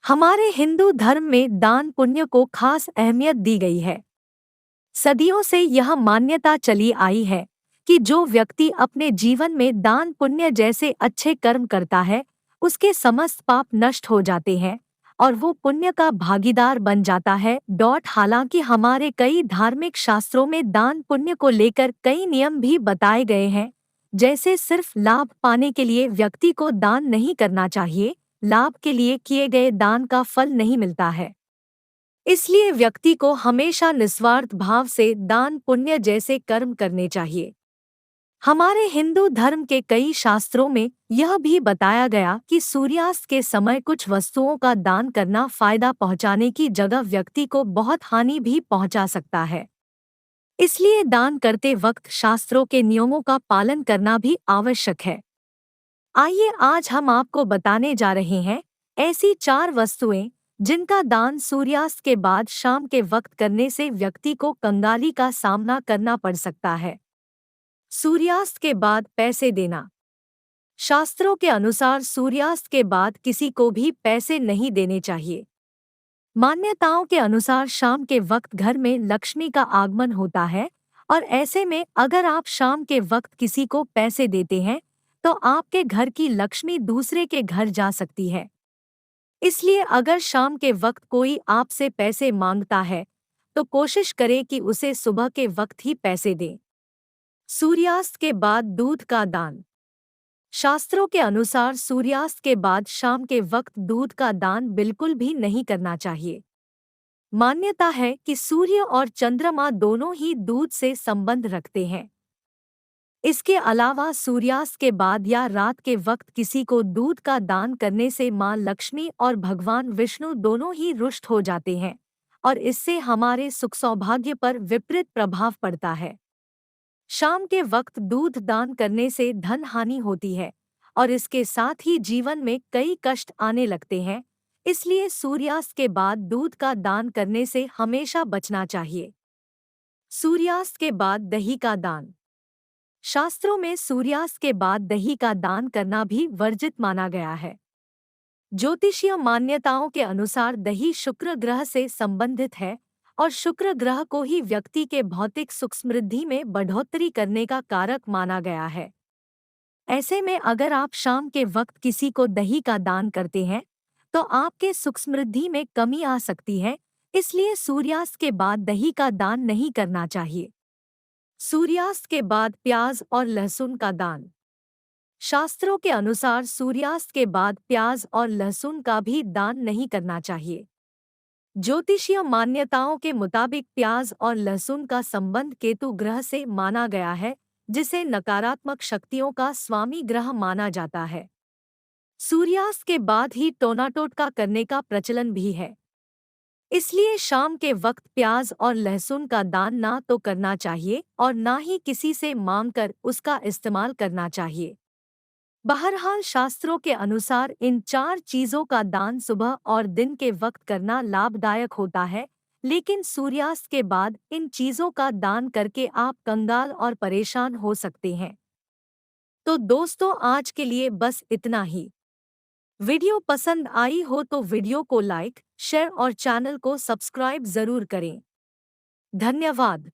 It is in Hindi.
हमारे हिंदू धर्म में दान पुण्य को खास अहमियत दी गई है। सदियों से यह मान्यता चली आई है कि जो व्यक्ति अपने जीवन में दान पुण्य जैसे अच्छे कर्म करता है, उसके समस्त पाप नष्ट हो जाते हैं और वो पुण्य का भागीदार बन जाता है। हालांकि हमारे कई धार्मिक शास्त्रों में दान पुण्य को लेकर कई नियम भी बताए गए हैं, जैसे सिर्फ लाभ पाने के लिए व्यक्ति को दान नहीं करना चाहिए। लाभ के लिए किए गए दान का फल नहीं मिलता है, इसलिए व्यक्ति को हमेशा निस्वार्थ भाव से दान पुण्य जैसे कर्म करने चाहिए। हमारे हिंदू धर्म के कई शास्त्रों में यह भी बताया गया कि सूर्यास्त के समय कुछ वस्तुओं का दान करना फायदा पहुंचाने की जगह व्यक्ति को बहुत हानि भी पहुंचा सकता है। इसलिए दान करते वक्त शास्त्रों के नियमों का पालन करना भी आवश्यक है। आइए आज हम आपको बताने जा रहे हैं ऐसी 4 वस्तुएं जिनका दान सूर्यास्त के बाद शाम के वक्त करने से व्यक्ति को कंगाली का सामना करना पड़ सकता है। सूर्यास्त के बाद पैसे देना। शास्त्रों के अनुसार सूर्यास्त के बाद किसी को भी पैसे नहीं देने चाहिए। मान्यताओं के अनुसार शाम के वक्त घर में लक्ष्मी का आगमन होता है और ऐसे में अगर आप शाम के वक्त किसी को पैसे देते हैं तो आपके घर की लक्ष्मी दूसरे के घर जा सकती है। इसलिए अगर शाम के वक्त कोई आपसे पैसे मांगता है तो कोशिश करें कि उसे सुबह के वक्त ही पैसे दें। सूर्यास्त के बाद दूध का दान। शास्त्रों के अनुसार सूर्यास्त के बाद शाम के वक्त दूध का दान बिल्कुल भी नहीं करना चाहिए। मान्यता है कि सूर्य और चंद्रमा दोनों ही दूध से संबंध रखते हैं। इसके अलावा सूर्यास्त के बाद या रात के वक्त किसी को दूध का दान करने से मां लक्ष्मी और भगवान विष्णु दोनों ही रुष्ट हो जाते हैं और इससे हमारे सुख सौभाग्य पर विपरीत प्रभाव पड़ता है। शाम के वक्त दूध दान करने से धन हानि होती है और इसके साथ ही जीवन में कई कष्ट आने लगते हैं। इसलिए सूर्यास्त के बाद दूध का दान करने से हमेशा बचना चाहिए। सूर्यास्त के बाद दही का दान। शास्त्रों में सूर्यास्त के बाद दही का दान करना भी वर्जित माना गया है। ज्योतिषीय मान्यताओं के अनुसार दही शुक्र ग्रह से संबंधित है और शुक्र ग्रह को ही व्यक्ति के भौतिक सुख समृद्धि में बढ़ोतरी करने का कारक माना गया है। ऐसे में अगर आप शाम के वक्त किसी को दही का दान करते हैं तो आपके सुख समृद्धि में कमी आ सकती है। इसलिए सूर्यास्त के बाद दही का दान नहीं करना चाहिए। सूर्यास्त के बाद प्याज और लहसुन का दान। शास्त्रों के अनुसार सूर्यास्त के बाद प्याज और लहसुन का भी दान नहीं करना चाहिए। ज्योतिषीय मान्यताओं के मुताबिक प्याज और लहसुन का संबंध केतु ग्रह से माना गया है, जिसे नकारात्मक शक्तियों का स्वामी ग्रह माना जाता है। सूर्यास्त के बाद ही टोना टोटका करने का प्रचलन भी है। इसलिए शाम के वक्त प्याज और लहसुन का दान ना तो करना चाहिए और ना ही किसी से मांगकर उसका इस्तेमाल करना चाहिए। बहरहाल शास्त्रों के अनुसार इन 4 चीजों का दान सुबह और दिन के वक्त करना लाभदायक होता है, लेकिन सूर्यास्त के बाद इन चीजों का दान करके आप कंगाल और परेशान हो सकते हैं। तो दोस्तों, आज के लिए बस इतना ही। वीडियो पसंद आई हो तो वीडियो को लाइक, शेयर और चैनल को सब्सक्राइब जरूर करें। धन्यवाद।